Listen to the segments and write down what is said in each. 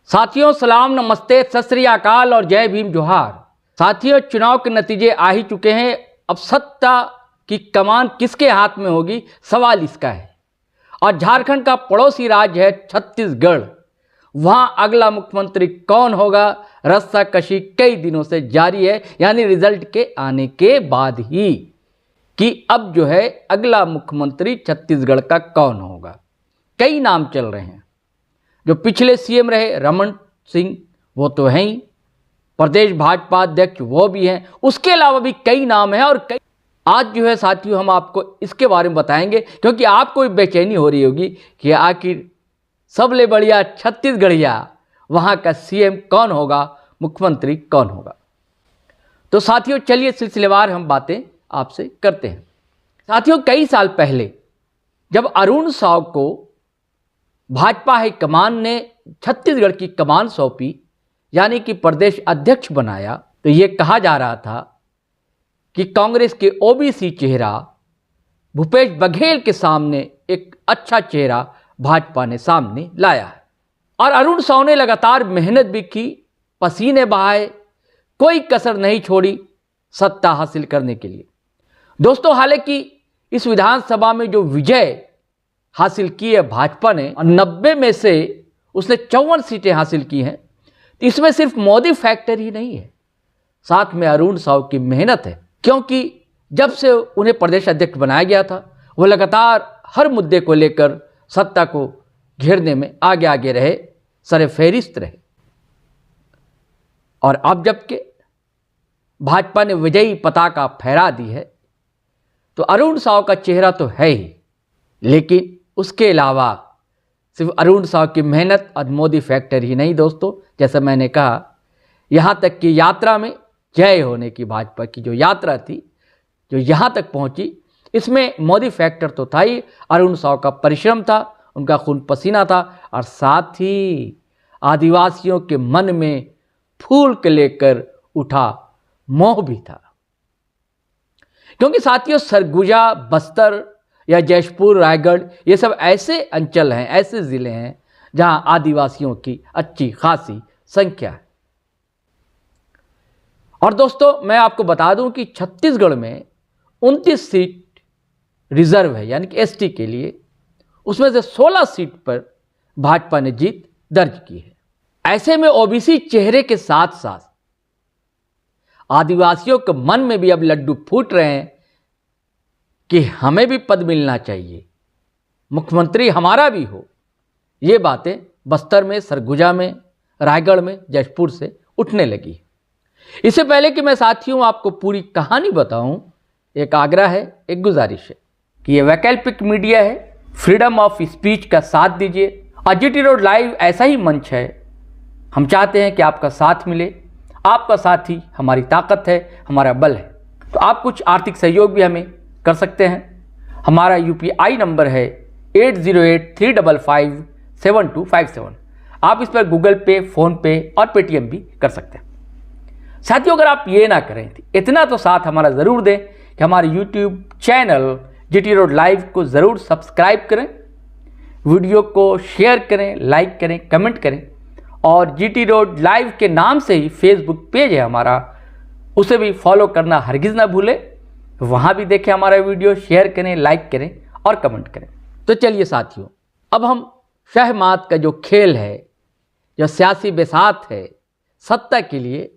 साथियों सलाम, नमस्ते, सत श्री अकाल और जय भीम जोहार। साथियों, चुनाव के नतीजे आ ही चुके हैं। अब सत्ता की कमान किसके हाथ में होगी, सवाल इसका है। और झारखंड का पड़ोसी राज्य है छत्तीसगढ़, वहां अगला मुख्यमंत्री कौन होगा, रस्साकशी कई दिनों से जारी है। यानी रिजल्ट के आने के बाद ही कि अब जो है अगला मुख्यमंत्री छत्तीसगढ़ का कौन होगा। कई नाम चल रहे हैं। जो पिछले सीएम रहे रमन सिंह, वो तो हैं ही, प्रदेश भाजपा अध्यक्ष वो भी हैं, उसके अलावा भी कई नाम हैं। और कई आज जो है साथियों हम आपको इसके बारे में बताएंगे, क्योंकि आपको भी बेचैनी हो रही होगी कि आखिर सबले बढ़िया छत्तीसगढ़िया वहाँ का सीएम कौन होगा, मुख्यमंत्री कौन होगा। तो साथियों चलिए सिलसिलेवार हम बातें आपसे करते हैं। साथियों, कई साल पहले जब अरुण साव को भाजपा हाईकमान ने छत्तीसगढ़ की कमान सौंपी, यानी कि प्रदेश अध्यक्ष बनाया, तो ये कहा जा रहा था कि कांग्रेस के ओबीसी चेहरा भूपेश बघेल के सामने एक अच्छा चेहरा भाजपा ने सामने लाया है। और अरुण साव ने लगातार मेहनत भी की, पसीने बहाए, कोई कसर नहीं छोड़ी सत्ता हासिल करने के लिए। दोस्तों, हालांकि इस विधानसभा में जो विजय हासिल की है भाजपा ने, और 90 में से उसने 54 सीटें हासिल की हैं, तो इसमें सिर्फ मोदी फैक्टर ही नहीं है, साथ में अरुण साव की मेहनत है। क्योंकि जब से उन्हें प्रदेश अध्यक्ष बनाया गया था, वो लगातार हर मुद्दे को लेकर सत्ता को घेरने में आगे आगे रहे, सरफहरिस्त रहे। और अब जबकि भाजपा ने विजयी पताका फहरा दी है, तो अरुण साव का चेहरा तो है ही, लेकिन उसके अलावा सिर्फ अरुण साव की मेहनत और मोदी फैक्टर ही नहीं दोस्तों, जैसा मैंने कहा, यहाँ तक कि यात्रा में जय होने की भाजपा की जो यात्रा थी, जो यहाँ तक पहुँची, इसमें मोदी फैक्टर तो था ही, अरुण साव का परिश्रम था, उनका खून पसीना था, और साथ ही आदिवासियों के मन में फूल के लेकर उठा मोह भी था। क्योंकि साथियों सरगुजा, बस्तर या जशपुर, रायगढ़, ये सब ऐसे अंचल हैं, ऐसे ज़िले हैं जहां आदिवासियों की अच्छी खासी संख्या है। और दोस्तों मैं आपको बता दूं कि छत्तीसगढ़ में 29 सीट रिजर्व है, यानी कि एसटी के लिए। उसमें से 16 सीट पर भाजपा ने जीत दर्ज की है। ऐसे में ओबीसी चेहरे के साथ साथ आदिवासियों के मन में भी अब लड्डू फूट रहे हैं कि हमें भी पद मिलना चाहिए, मुख्यमंत्री हमारा भी हो। ये बातें बस्तर में, सरगुजा में, रायगढ़ में, जशपुर से उठने लगी। इससे पहले कि मैं साथियों आपको पूरी कहानी बताऊं, एक आग्रह है, एक गुजारिश है कि ये वैकल्पिक मीडिया है, फ्रीडम ऑफ स्पीच का साथ दीजिए। और जीटी रोड लाइव ऐसा ही मंच है, हम चाहते हैं कि आपका साथ मिले। आपका साथ ही हमारी ताकत है, हमारा बल है। तो आप कुछ आर्थिक सहयोग भी हमें कर सकते हैं। हमारा यूपीआई नंबर है 8083557257। आप इस पर गूगल पे, फ़ोन पे और पेटीएम भी कर सकते हैं। साथियों, अगर आप ये ना करें तो इतना तो साथ हमारा ज़रूर दें कि हमारे YouTube channel GT road live को ज़रूर सब्सक्राइब करें, वीडियो को शेयर करें, लाइक करें, कमेंट करें। और जीटी रोड लाइव के नाम से ही फेसबुक पेज है हमारा, उसे भी फॉलो करना हरगिज़ ना भूलें। वहाँ भी देखें हमारा वीडियो, शेयर करें, लाइक करें और कमेंट करें। तो चलिए साथियों, अब हम शहमात का जो खेल है, जो सियासी बेसात है, सत्ता के लिए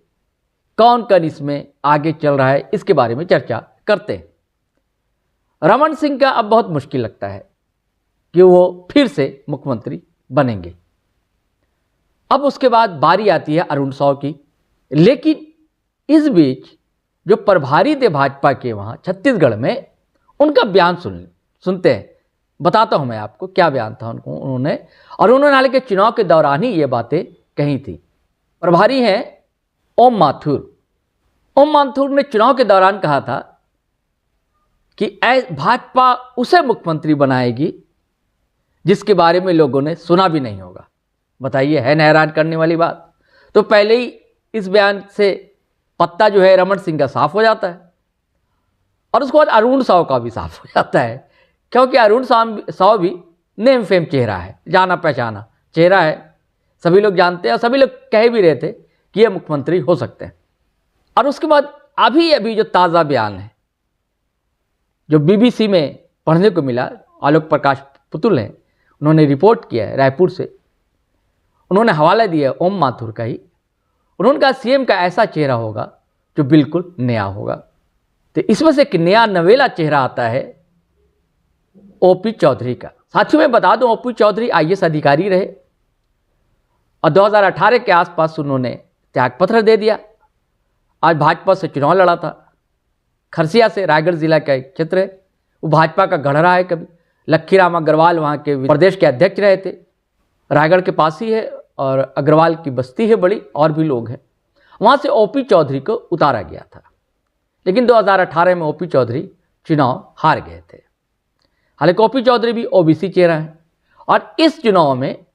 कौन कौन इसमें आगे चल रहा है, इसके बारे में चर्चा करते हैं। रमन सिंह का अब बहुत मुश्किल लगता है कि वो फिर से मुख्यमंत्री बनेंगे। अब उसके बाद बारी आती है अरुण साव की। लेकिन इस बीच जो प्रभारी थे भाजपा के वहाँ छत्तीसगढ़ में, उनका बयान सुनते हैं। बताता हूँ मैं आपको क्या बयान था उन्होंने। और उन्होंने हालांकि चुनाव के दौरान ही ये बातें कही थी। प्रभारी हैं ओम माथुर। ओम माथुर ने चुनाव के दौरान कहा था कि भाजपा उसे मुख्यमंत्री बनाएगी जिसके बारे में लोगों ने सुना भी नहीं होगा। बताइए, है न हैरान करने वाली बात। तो पहले ही इस बयान से पत्ता जो है रमन सिंह का साफ हो जाता है, और उसके बाद अरुण साव का भी साफ हो जाता है। क्योंकि अरुण साव भी नेम फेम चेहरा है, जाना पहचाना चेहरा है, सभी लोग जानते हैं और सभी लोग कह भी रहे थे कि ये मुख्यमंत्री हो सकते हैं। और उसके बाद अभी जो ताज़ा बयान है जो बीबीसी में पढ़ने को मिला, आलोक प्रकाश पुतुल हैं, उन्होंने रिपोर्ट किया है रायपुर से, उन्होंने हवाला दिया ओम माथुर का ही। उन्होंने कहा सीएम का ऐसा चेहरा होगा जो बिल्कुल नया होगा। तो इसमें से एक नया नवेला चेहरा आता है ओपी चौधरी का। साथियों मैं बता दूं, ओपी चौधरी आईएएस अधिकारी रहे और 2018 के आसपास उन्होंने त्यागपत्र दे दिया। आज भाजपा से चुनाव लड़ा था। खरसिया से, रायगढ़ जिला का एक क्षेत्र है, वो भाजपा का गढ़ रहा है कभी। लक्खीराम अग्रवाल वहाँ के प्रदेश के अध्यक्ष रहे थे, रायगढ़ के पास ही है और अग्रवाल की बस्ती है बड़ी, और भी लोग हैं। वहाँ से ओपी चौधरी को उतारा गया था, लेकिन 2018 में ओपी चौधरी चुनाव हार गए थे। हालांकि ओपी चौधरी भी ओबीसी चेहरा है और इस चुनाव में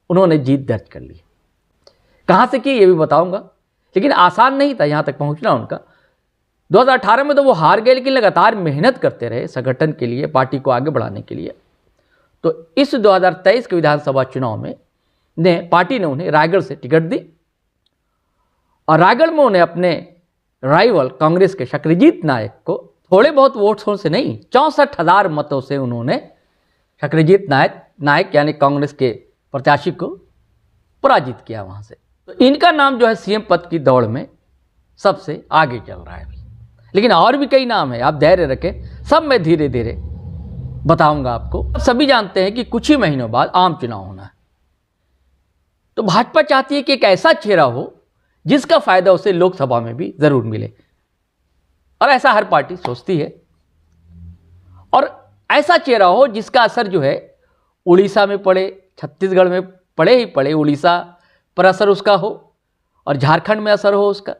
उन्होंने जीत दर्ज कर ली। कहाँ से की ये भी बताऊंगा, लेकिन आसान नहीं था यहाँ तक पहुँचना उनका। 2018 में तो वो हार गए, लेकिन लगातार मेहनत करते रहे संगठन के लिए, पार्टी को आगे बढ़ाने के लिए। तो इस 2023 के विधानसभा चुनाव में पार्टी ने उन्हें रायगढ़ से टिकट दी और रायगढ़ में उन्हें अपने राइवल कांग्रेस के शक्रजीत नायक को थोड़े बहुत वोट्सों से नहीं, 64,000 मतों से उन्होंने शक्रजीत नायक यानी कांग्रेस के प्रत्याशी को पराजित किया वहाँ से। तो इनका नाम जो है सीएम पद की दौड़ में सबसे आगे चल रहा है। लेकिन और भी कई नाम है, आप धैर्य रखें, सब मैं धीरे धीरे बताऊंगा आपको। सभी जानते हैं कि कुछ ही महीनों बाद आम चुनाव होना है, तो भाजपा चाहती है कि एक ऐसा चेहरा हो जिसका फायदा उसे लोकसभा में भी जरूर मिले, और ऐसा हर पार्टी सोचती है। और ऐसा चेहरा हो जिसका असर जो है उड़ीसा में पड़े, छत्तीसगढ़ में पड़े ही पड़े, उड़ीसा पर असर उसका हो और झारखंड में असर हो उसका।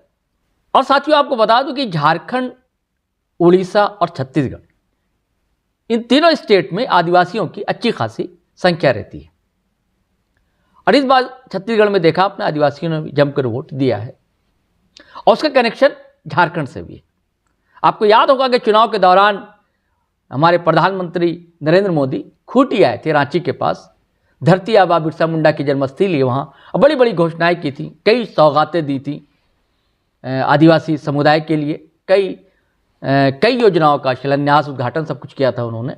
और साथियों आपको बता दूं कि झारखंड, उड़ीसा और छत्तीसगढ़, इन तीनों स्टेट में आदिवासियों की अच्छी खासी संख्या रहती है। और इस बार छत्तीसगढ़ में देखा आपने, आदिवासियों ने भी जमकर वोट दिया है और उसका कनेक्शन झारखंड से भी है। आपको याद होगा कि चुनाव के दौरान हमारे प्रधानमंत्री नरेंद्र मोदी खूंटी आए थे रांची के पास, धरती आबा बिरसा मुंडा की जन्मस्थली लिए वहाँ बड़ी बड़ी घोषणाएं की थी, कई सौगातें दी थी आदिवासी समुदाय के लिए, कई योजनाओं का शिलान्यास, उद्घाटन सब कुछ किया था उन्होंने।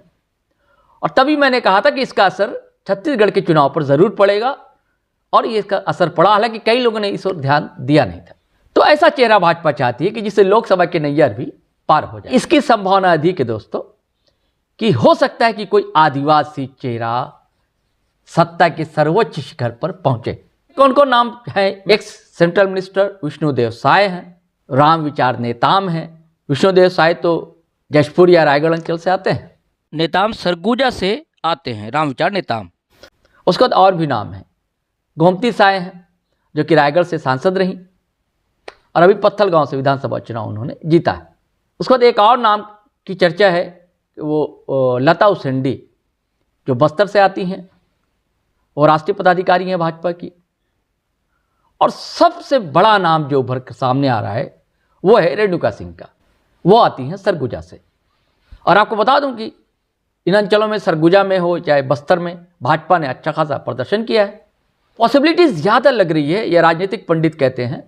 और तभी मैंने कहा था कि इसका असर छत्तीसगढ़ के चुनाव पर ज़रूर पड़ेगा, और ये इसका असर पड़ा। हालांकि कई लोगों ने इस ओर ध्यान दिया नहीं था। तो ऐसा चेहरा भाजपा चाहती है कि जिससे लोकसभा के नैयर भी पार हो जाए। इसकी संभावना अधिक है दोस्तों कि हो सकता है कि कोई आदिवासी चेहरा सत्ता के सर्वोच्च शिखर पर पहुंचे। कौन कौन नाम है? Ex central minister Vishnudeo Sai हैं, राम विचार नेताम हैं। विष्णुदेव साय तो जशपुर या रायगढ़ अंचल से आते हैं, नेताम सरगुजा से आते हैं, राम विचार नेताम। उसके बाद और भी नाम हैं। गोमती साय हैं जो कि रायगढ़ से सांसद रहीं और अभी पत्थलगांव से विधानसभा चुनाव उन्होंने जीता है। उसके बाद एक और नाम की चर्चा है, वो लता उसेंडी जो बस्तर से आती हैं, वो राष्ट्रीय पदाधिकारी हैं भाजपा की। और सबसे बड़ा नाम जो उभर कर सामने आ रहा है वो है रेणुका सिंह का, वो आती हैं सरगुजा से। और आपको बता दूं कि इन अंचलों में, सरगुजा में हो चाहे बस्तर में, भाजपा ने अच्छा खासा प्रदर्शन किया है। पॉसिबिलिटीज ज़्यादा लग रही है, ये राजनीतिक पंडित कहते हैं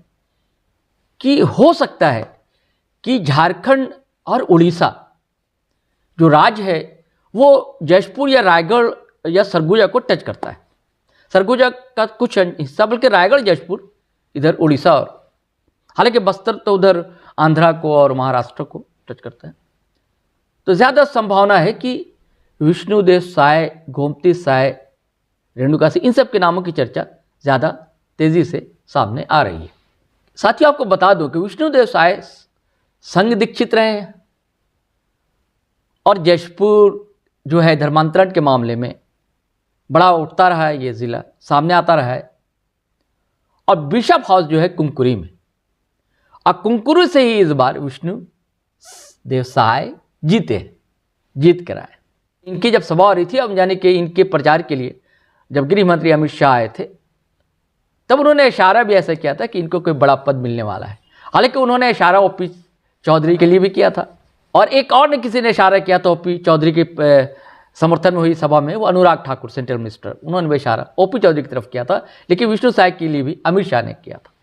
कि हो सकता है कि झारखंड और उड़ीसा जो राज्य है वो जशपुर या रायगढ़ या सरगुजा को टच करता है। सरगुजा का कुछ हिस्सा, बल्कि रायगढ़, जशपुर, इधर उड़ीसा, और हालांकि बस्तर तो उधर आंध्रा को और महाराष्ट्र को टच करता है। तो ज़्यादा संभावना है कि विष्णुदेव साय, गोमती साय, रेणुका सिंह, इन सब के नामों की चर्चा ज़्यादा तेज़ी से सामने आ रही है। साथियों आपको बता दूं कि विष्णुदेव साय संघ दीक्षित रहे हैं और जशपुर जो है धर्मांतरण के मामले में बड़ा उठता रहा है, ये ज़िला सामने आता रहा है। और बिशप हाउस जो है कुंकुरी में, और कुंकुरी से ही इस बार विष्णुदेव साय जीते हैं, जीत कर आए। इनकी जब सभा हो रही थी, अब यानी कि इनके प्रचार के लिए जब गृह मंत्री अमित शाह आए थे, तब उन्होंने इशारा भी ऐसा किया था कि इनको कोई बड़ा पद मिलने वाला है। हालांकि उन्होंने इशारा ओपी चौधरी के लिए भी किया था, और एक और ने किसी ने इशारा किया था ओपी चौधरी के समर्थन में हुई सभा में वो अनुराग ठाकुर सेंट्रल मिनिस्टर, उन्होंने भी इशारा ओपी चौधरी की तरफ किया था, लेकिन विष्णु साय के लिए भी अमित शाह ने किया था।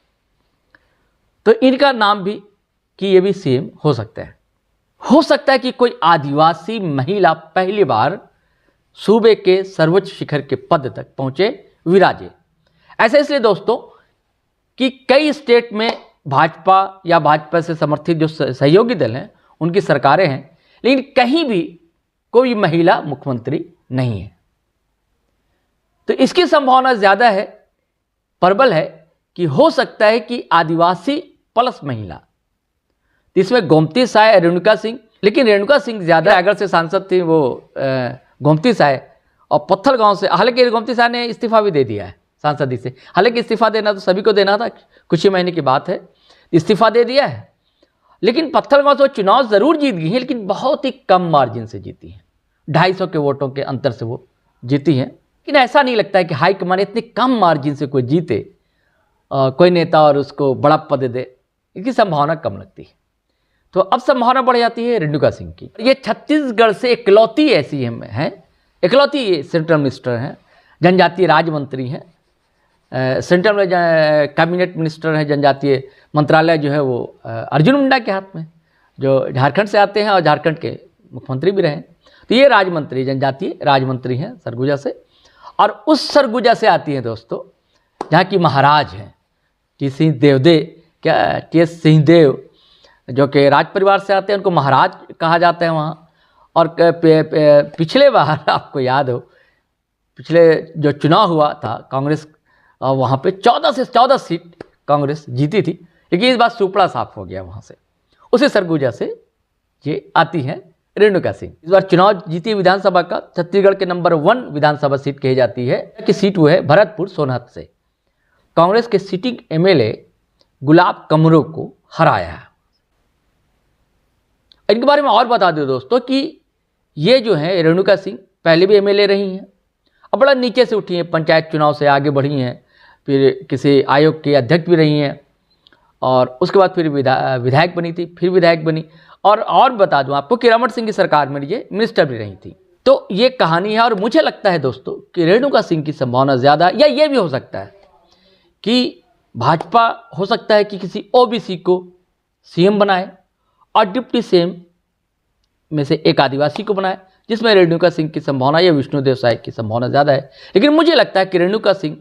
तो इनका नाम भी कि ये भी सीएम हो सकता है। हो सकता है कि कोई आदिवासी महिला पहली बार सूबे के सर्वोच्च शिखर के पद तक पहुंचे, विराजे। ऐसा इसलिए दोस्तों कि कई स्टेट में भाजपा या भाजपा से समर्थित जो सहयोगी दल हैं उनकी सरकारें हैं, लेकिन कहीं भी कोई महिला मुख्यमंत्री नहीं है। तो इसकी संभावना ज़्यादा है, प्रबल है कि हो सकता है कि आदिवासी प्लस महिला। इसमें गोमती साय, रेणुका सिंह, लेकिन रेणुका सिंह ज़्यादा अगर से सांसद थी वो गोमती साय और पत्थलगांव से। हालांकि गोमती साय ने इस्तीफा भी दे दिया है सांसदी से। हालांकि इस्तीफा देना तो सभी को देना था, कुछ ही महीने की बात है, इस्तीफा दे दिया है। लेकिन पत्थलगांव से वो चुनाव ज़रूर जीत गई है, लेकिन बहुत ही कम मार्जिन से जीती हैं, 250 के वोटों के अंतर से वो जीती हैं। लेकिन ऐसा नहीं लगता है कि हाईकमान इतनी कम मार्जिन से कोई जीते, कोई नेता और उसको बड़ा पद दे, इसकी संभावना कम लगती है। तो अब संभावना बढ़ जाती है रेणुका सिंह की। ये छत्तीसगढ़ से इकलौती ऐसी हैं, इकलौती ये सेंट्रल मिनिस्टर हैं, जनजातीय राज्य मंत्री हैं, सेंट्रल में कैबिनेट मिनिस्टर हैं। जनजातीय मंत्रालय जो है वो अर्जुन मुंडा के हाथ में, जो झारखंड से आते हैं और झारखंड के मुख्यमंत्री भी रहे। तो ये राज्य मंत्री, जनजातीय राज्य मंत्री हैं सरगुजा से। और उस सरगुजा से आती हैं दोस्तों जहाँ की महाराज हैं टी एस सिंहदेव, जो कि राज परिवार से आते हैं, उनको महाराज कहा जाता है वहाँ। और पिछले बार आपको याद हो, पिछले जो चुनाव हुआ था कांग्रेस, वहाँ पे 14 से 14 सीट कांग्रेस जीती थी, लेकिन इस बार सुपड़ा साफ हो गया वहाँ से। उसी सरगुजा से ये आती हैं रेणुका सिंह। इस बार चुनाव जीती है विधानसभा का, छत्तीसगढ़ के नंबर 1 विधानसभा सीट कही जाती है कि सीट वो है भरतपुर सोनहत से। कांग्रेस के सिटिंग एमएलए गुलाब कमरो को हराया है। इनके बारे में और बता दो दोस्तों कि ये जो है रेणुका सिंह पहले भी एमएलए रही हैं, अब बड़ा नीचे से उठी हैं, पंचायत चुनाव से आगे बढ़ी हैं, फिर किसी आयोग की अध्यक्ष भी रही हैं, और उसके बाद फिर विधायक बनी थी, फिर विधायक बनी। और बता दूं आपको कि रमन सिंह की सरकार में ये मिनिस्टर भी रही थी। तो ये कहानी है। और मुझे लगता है दोस्तों कि रेणुका सिंह की संभावना ज़्यादा, या ये भी हो सकता है कि भाजपा हो सकता है कि किसी ओबीसी को सीएम बनाए और डिप्टी सीएम में से एक आदिवासी को बनाए, जिसमें रेणुका सिंह की संभावना या विष्णुदेव साय की संभावना ज़्यादा है। लेकिन मुझे लगता है कि रेणुका सिंह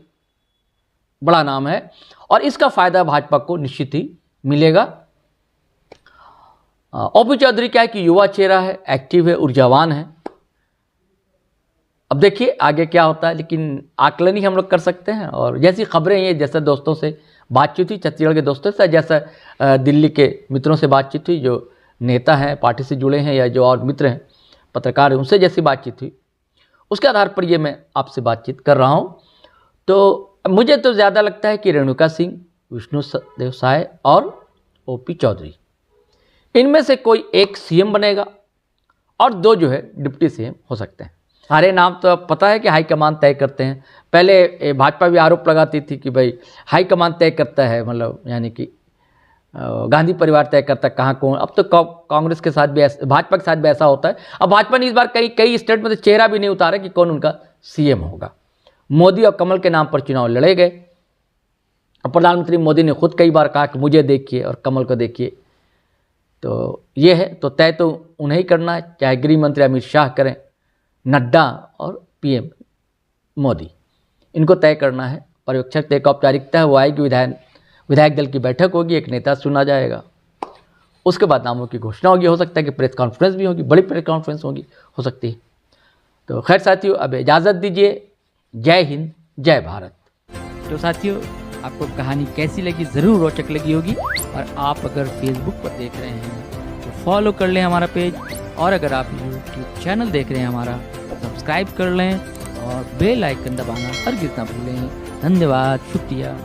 बड़ा नाम है और इसका फायदा भाजपा को निश्चित ही मिलेगा। ओपी चौधरी क्या है कि युवा चेहरा है, एक्टिव है, ऊर्जावान है। अब देखिए आगे क्या होता है, लेकिन आकलन ही हम लोग कर सकते हैं। और जैसी खबरें ये, जैसे दोस्तों से बातचीत हुई, छत्तीसगढ़ के दोस्तों से, जैसा दिल्ली के मित्रों से बातचीत हुई, जो नेता हैं, पार्टी से जुड़े हैं, या जो और मित्र हैं, पत्रकार हैं, उनसे जैसी बातचीत हुई, उसके आधार पर ये मैं आपसे बातचीत कर रहा हूँ। तो मुझे तो ज़्यादा लगता है कि रेणुका सिंह, विष्णुदेव साय और ओपी चौधरी, इनमें से कोई एक सीएम बनेगा और 2 जो है डिप्टी सीएम हो सकते हैं। सारे नाम तो अब पता है कि हाईकमान तय करते हैं। पहले भाजपा भी आरोप लगाती थी कि भाई हाईकमान तय करता है, मतलब यानी कि गांधी परिवार तय करता है कहाँ कौन। अब तो कांग्रेस के साथ भी, भाजपा के साथ भी ऐसा होता है। अब भाजपा ने इस बार कई स्टेट में तो चेहरा भी नहीं उतारा कि कौन उनका सीएम होगा। मोदी और कमल के नाम पर चुनाव लड़े गए। और प्रधानमंत्री मोदी ने खुद कई बार कहा कि मुझे देखिए और कमल को देखिए। तो ये है, तो तय तो उन्हें ही करना है, चाहे गृह मंत्री अमित शाह करें, नड्डा और पीएम मोदी, इनको तय करना है। पर्यवेक्षक तय का औपचारिकता है, वो आएगी, विधायक दल की बैठक होगी, एक नेता चुना जाएगा, उसके बाद नामों की घोषणा होगी। हो सकता है कि प्रेस कॉन्फ्रेंस भी होगी, बड़ी प्रेस कॉन्फ्रेंस होगी, हो सकती है। तो खैर साथियों, अब इजाज़त दीजिए। जय हिंद, जय भारत। तो साथियों, आपको कहानी कैसी लगी, ज़रूर रोचक लगी होगी। और आप अगर फेसबुक पर देख रहे हैं तो फॉलो कर लें हमारा पेज, और अगर आप यूट्यूब चैनल देख रहे हैं हमारा, सब्सक्राइब कर लें और बेल आइकन दबाना हरगिज़ ना भूलें। धन्यवाद, शुक्रिया।